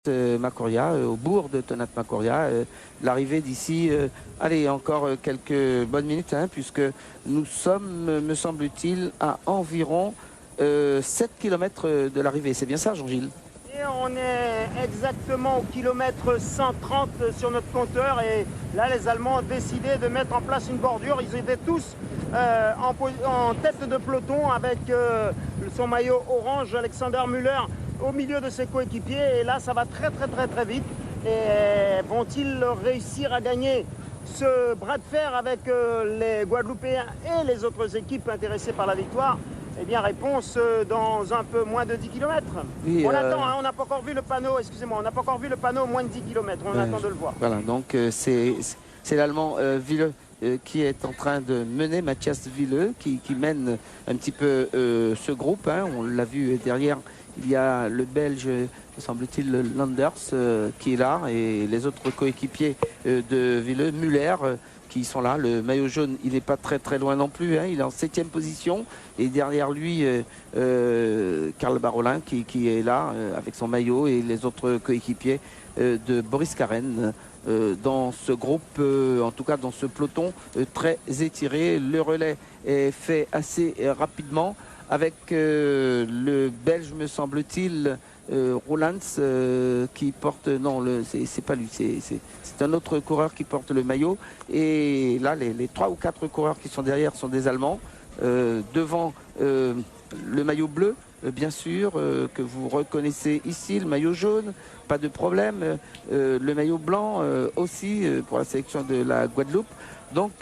Macoria, au bourg de Tonat Macoria. L'arrivée d'ici, allez, encore quelques bonnes minutes, hein, puisque nous sommes, me semble-t-il, à environ 7 km de l'arrivée. C'est bien ça, Jean-Gilles? Et on est exactement au kilomètre 130 sur notre compteur et là les Allemands ont décidé de mettre en place une bordure. Ils étaient tous en tête de peloton avec son maillot orange, Alexander Müller, au milieu de ses coéquipiers. Et là ça va très vite. Et vont-ils réussir à gagner ce bras de fer avec les Guadeloupéens et les autres équipes intéressées par la victoire? Eh bien, réponse dans un peu moins de 10 km. Oui, on attend, hein, on n'a pas encore vu le panneau, excusez-moi, on n'a pas encore vu le panneau moins de 10 km, on attend de le voir. Voilà, donc c'est l'Allemand Wille qui est en train de mener, Mathias Wille, qui mène un petit peu ce groupe. Hein, on l'a vu derrière, il y a le Belge, me semble-t-il, Landers, qui est là, et les autres coéquipiers de Wille, Müller, qui sont là. Le maillot jaune, il n'est pas très loin non plus, hein. Il est en 7e position et derrière lui Karl Barolin qui est là avec son maillot et les autres coéquipiers de Boris Karen dans ce groupe, en tout cas dans ce peloton très étiré. Le relais est fait assez rapidement avec le Belge, me semble-t-il, Rolands qui porte, non, c'est pas lui, c'est un autre coureur qui porte le maillot. Et là, les 3 ou 4 coureurs qui sont derrière sont des Allemands. Devant le maillot bleu, bien sûr, que vous reconnaissez ici, le maillot jaune, pas de problème. Le maillot blanc aussi pour la sélection de la Guadeloupe. Donc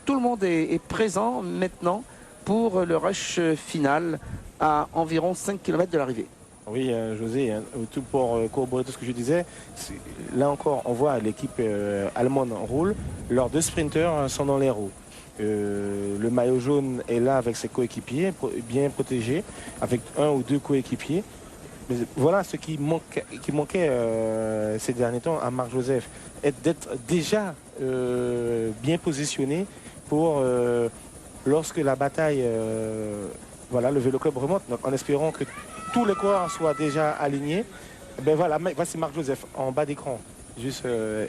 tout le monde est présent maintenant pour le rush final à environ 5 km de l'arrivée. Oui, José, hein, tout pour corroborer tout ce que je disais, là encore, on voit l'équipe allemande en roule. Leurs 2 sprinteurs sont dans les roues. Le maillot jaune est là avec ses coéquipiers, bien protégé, avec 1 ou 2 coéquipiers. Mais voilà ce qui manquait ces derniers temps à Marc Joseph, d'être déjà bien positionné pour lorsque la bataille, voilà, le vélo club remonte, donc en espérant que tous les coureurs soient déjà alignés. Ben voilà, voici Marc Joseph en bas d'écran. Juste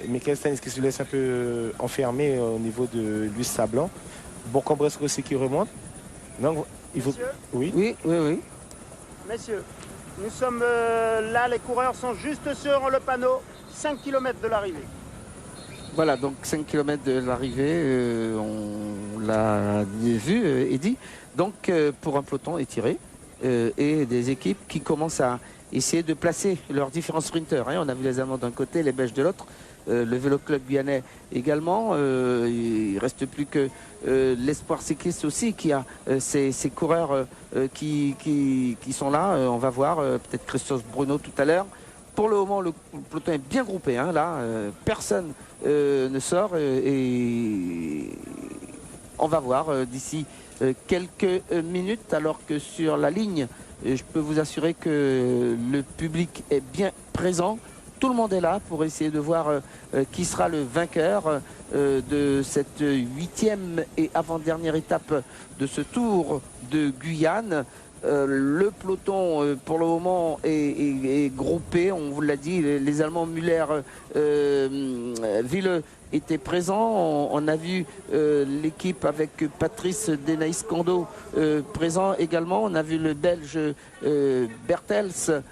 Michael Stanis qui se laisse un peu enfermer au niveau de Luis Sablan. Bourg-en-Bresse aussi qui remonte. Donc il faut. Messieurs, Oui. Messieurs, nous sommes là, les coureurs sont juste sur le panneau, 5 km de l'arrivée. Voilà, donc 5 km de l'arrivée, on l'a vu et dit. Donc pour un peloton étiré et des équipes qui commencent à essayer de placer leurs différents sprinteurs. Hein. On a vu les Allemands d'un côté, les Belges de l'autre. Le Vélo Club guyanais également. Il ne reste plus que l'Espoir cycliste aussi qui a ces coureurs qui sont là. On va voir peut-être Christophe Bruno tout à l'heure. Pour le moment, le peloton est bien groupé. Hein, là, personne ne sort et on va voir d'ici quelques minutes, alors que sur la ligne, je peux vous assurer que le public est bien présent. Tout le monde est là pour essayer de voir qui sera le vainqueur de cette 8e et avant-dernière étape de ce Tour de Guyane. Le peloton pour le moment est groupé, on vous l'a dit, les Allemands Müller, Wille étaient présents. On a vu l'équipe avec Patrice Denaïs-Kondo présent également. On a vu le Belge Bertels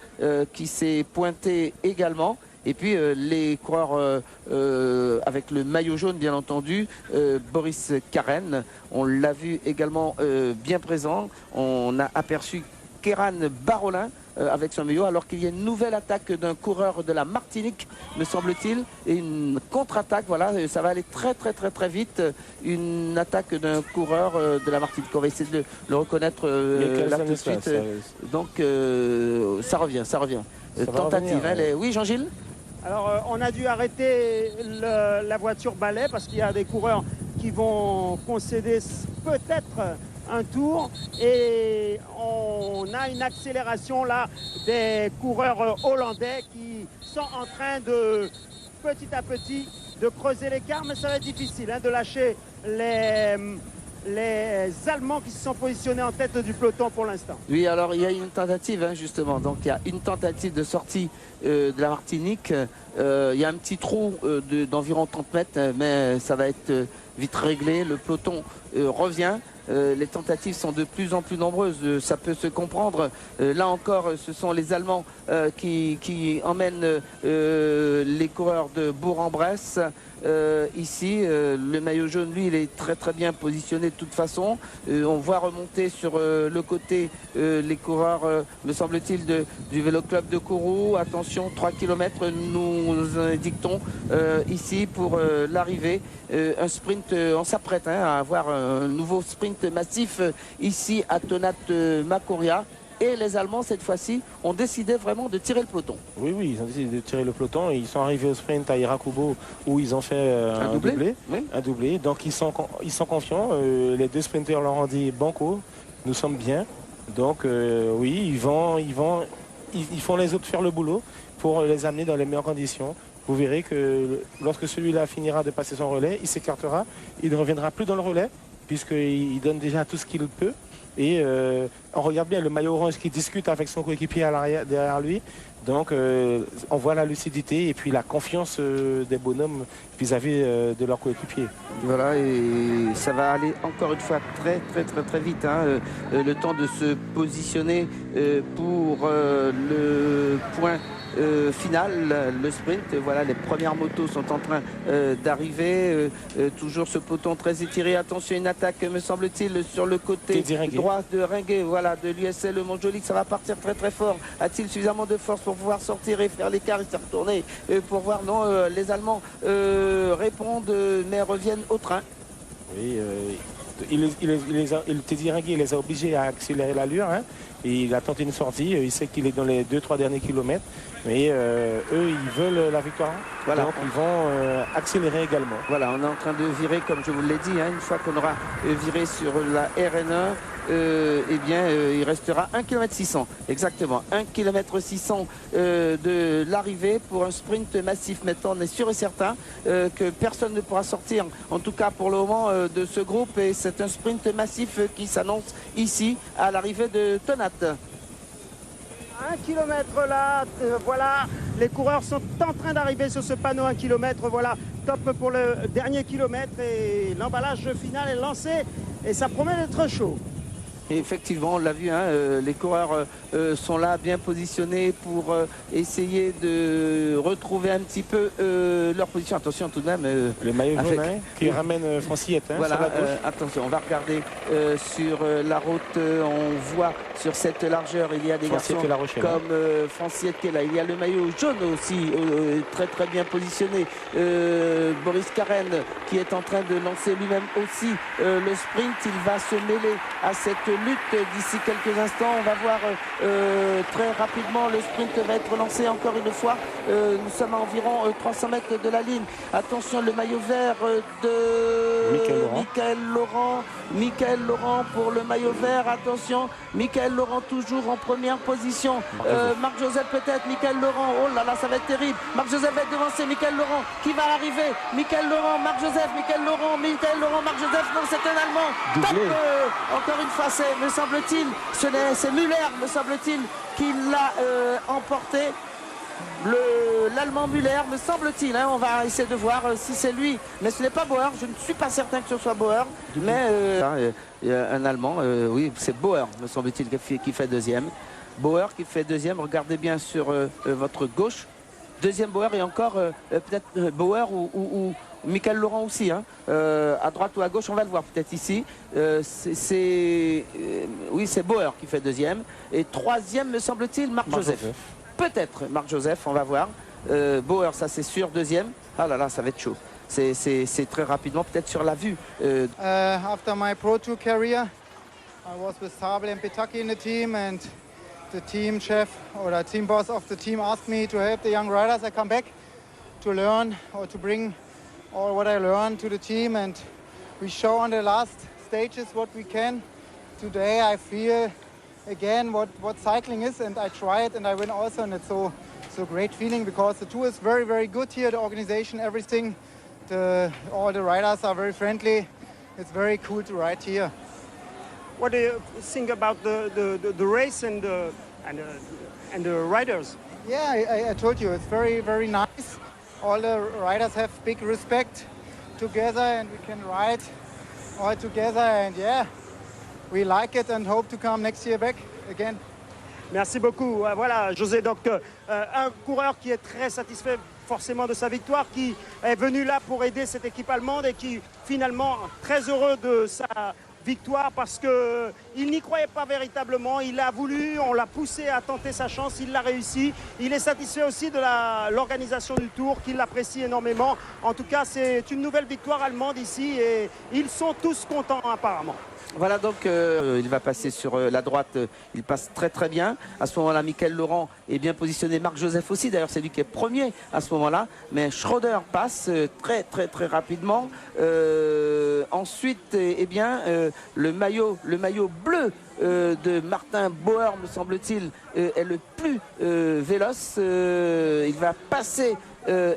qui s'est pointé également. Et puis les coureurs avec le maillot jaune, bien entendu, Boris Karen, on l'a vu également bien présent. On a aperçu Kéran Barolin avec son maillot, alors qu'il y a une nouvelle attaque d'un coureur de la Martinique, me semble-t-il, et une contre-attaque. Voilà, ça va aller très vite. Une attaque d'un coureur de la Martinique. On va essayer de le reconnaître là tout de suite. Donc ça revient. Tentative. Oui, Jean-Gilles? Alors, on a dû arrêter la voiture balai parce qu'il y a des coureurs qui vont concéder peut-être un tour. Et on a une accélération là des coureurs hollandais qui sont en train de, petit à petit, de creuser l'écart. Mais ça va être difficile de lâcher les Allemands qui se sont positionnés en tête du peloton pour l'instant. Oui, alors il y a une tentative, hein, justement. Donc il y a une tentative de sortie de la Martinique. Il y a un petit trou d'environ 30 mètres, mais ça va être vite réglé. Le peloton revient. Les tentatives sont de plus en plus nombreuses, ça peut se comprendre. Là encore, ce sont les Allemands qui emmènent les coureurs de Bourg-en-Bresse. Ici, le maillot jaune, lui, il est très bien positionné de toute façon. On voit remonter sur le côté les coureurs, me semble-t-il, du Vélo Club de Kourou. Attention, 3 km, nous dictons ici pour l'arrivée. Un sprint, on s'apprête à avoir un nouveau sprint massif ici à Tonat-Macoria. Et les Allemands, cette fois-ci, ont décidé vraiment de tirer le peloton. Oui, ils ont décidé de tirer le peloton. Ils sont arrivés au sprint à Irakubo où ils ont fait un doublé. Oui. Un doublé. Donc ils sont confiants. Les deux sprinteurs leur ont dit banco, nous sommes bien. Donc oui, ils font les autres faire le boulot pour les amener dans les meilleures conditions. Vous verrez que lorsque celui-là finira de passer son relais, il s'écartera. Il ne reviendra plus dans le relais puisqu'il donne déjà tout ce qu'il peut. Et on regarde bien le maillot orange qui discute avec son coéquipier à l'arrière, derrière lui. Donc on voit la lucidité et puis la confiance des bonhommes vis-à-vis de leur coéquipier. Voilà, et ça va aller encore une fois très vite. Hein. Le temps de se positionner pour le point final, le sprint. Voilà, les premières motos sont en train d'arriver. Toujours ce peloton très étiré. Attention, une attaque, me semble-t-il, sur le côté droit de Ringuet. Voilà, de l'USL Montjolic. Ça va partir très fort. A-t-il suffisamment de force pour pouvoir sortir et faire l'écart et se retourner pour voir? Non, les Allemands répondent, mais reviennent au train. Oui, Teddy Ringuet les a obligés à accélérer l'allure. Hein. Il a tenté une sortie, il sait qu'il est dans les 2-3 derniers kilomètres, mais eux, ils veulent la victoire. Voilà. Donc ils vont accélérer également. Voilà, on est en train de virer, comme je vous l'ai dit, hein, une fois qu'on aura viré sur la RN1, eh bien, il restera 1 km 600, exactement, 1 km 600 de l'arrivée pour un sprint massif. Maintenant, on est sûr et certain que personne ne pourra sortir, en tout cas pour le moment, de ce groupe, et c'est un sprint massif qui s'annonce ici à l'arrivée de Tonat. 1 km là, voilà, les coureurs sont en train d'arriver sur ce panneau 1 km, voilà, top pour le dernier kilomètre et l'emballage final est lancé et ça promet d'être chaud. Et effectivement, on l'a vu, hein, les coureurs sont là bien positionnés pour essayer de retrouver un petit peu leur position. Attention tout de même. Le maillot jaune qui ramène Francillette. Hein, voilà, sur la gauche. attention, on va regarder sur la route. On voit sur cette largeur, il y a des garçons comme Francillette qui est là. Il y a le maillot jaune aussi, très bien positionné. Boris Karen qui est en train de lancer lui-même aussi le sprint. Il va se mêler à cette lutte d'ici quelques instants. On va voir très rapidement, le sprint va être lancé encore une fois. Nous sommes à environ 300 mètres de la ligne. Attention, le maillot vert de Michael Laurent pour le maillot vert. Attention, Michael Laurent toujours en première position. Marc Joseph peut-être, Michael Laurent. Oh là là, ça va être terrible. Marc Joseph va être devancé. Michael Laurent qui va arriver. Michael Laurent, Marc Joseph, Michael Laurent, Marc Joseph. Non, c'est un Allemand. Top, encore une fois, me semble-t-il, c'est Müller, me semble-t-il, qui l'a emporté. L'Allemand Müller, me semble-t-il, hein, on va essayer de voir si c'est lui, mais ce n'est pas Bauer, je ne suis pas certain que ce soit Bauer, mais il y a un Allemand, oui, c'est Bauer, me semble-t-il, qui fait deuxième. Bauer qui fait deuxième, regardez bien sur votre gauche, deuxième Bauer et encore peut-être Bauer ou Michael Laurent aussi, hein. À droite ou à gauche, on va le voir peut-être ici. Oui, c'est Bauer qui fait deuxième. Et troisième, me semble-t-il, Marc Joseph. Peut-être Marc Joseph, on va voir. Bauer, ça c'est sûr, deuxième. Ah là là, ça va être chaud. C'est très rapidement, peut-être sur la vue. After my Pro Tour career, I was with Sabel and Petaki in the team, and the team chef or the team boss of the team asked me to help the young riders. I come back to learn or to bring all what I learned to the team, and we show on the last stages what we can. Today I feel again what cycling is, and I try it and I win also, and it's so great feeling because the tour is very good here, the organization, everything, all the riders are very friendly, it's very cool to ride here. What do you think about the race and the riders? Yeah, I told you, it's very, very nice. All the riders have big respect together and we can ride all together and yeah, we like it and hope to come next year back again. Merci beaucoup. Voilà, José, donc un coureur qui est très satisfait forcément de sa victoire, qui est venu là pour aider cette équipe allemande et qui finalement très heureux de sa victoire parce qu'il n'y croyait pas véritablement, il a voulu, on l'a poussé à tenter sa chance, il l'a réussi. Il est satisfait aussi de l'organisation du Tour, qu'il apprécie énormément. En tout cas, c'est une nouvelle victoire allemande ici et ils sont tous contents apparemment. Voilà donc il va passer sur la droite, il passe très très bien. À ce moment-là, Michael Laurent est bien positionné, Marc Joseph aussi, d'ailleurs c'est lui qui est premier à ce moment-là. Mais Schroeder passe très très très rapidement. Ensuite, le maillot bleu de Martin Bauer, me semble-t-il, est le plus véloce. Il va passer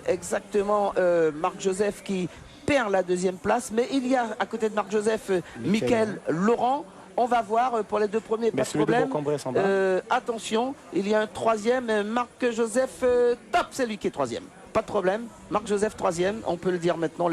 exactement Marc Joseph qui perd la deuxième place, mais il y a à côté de Marc Joseph Michael Laurent. On va voir pour les deux premiers, pas de problème. Attention, il y a un troisième, Marc Joseph Top, c'est lui qui est troisième. Pas de problème, Marc Joseph troisième, on peut le dire maintenant.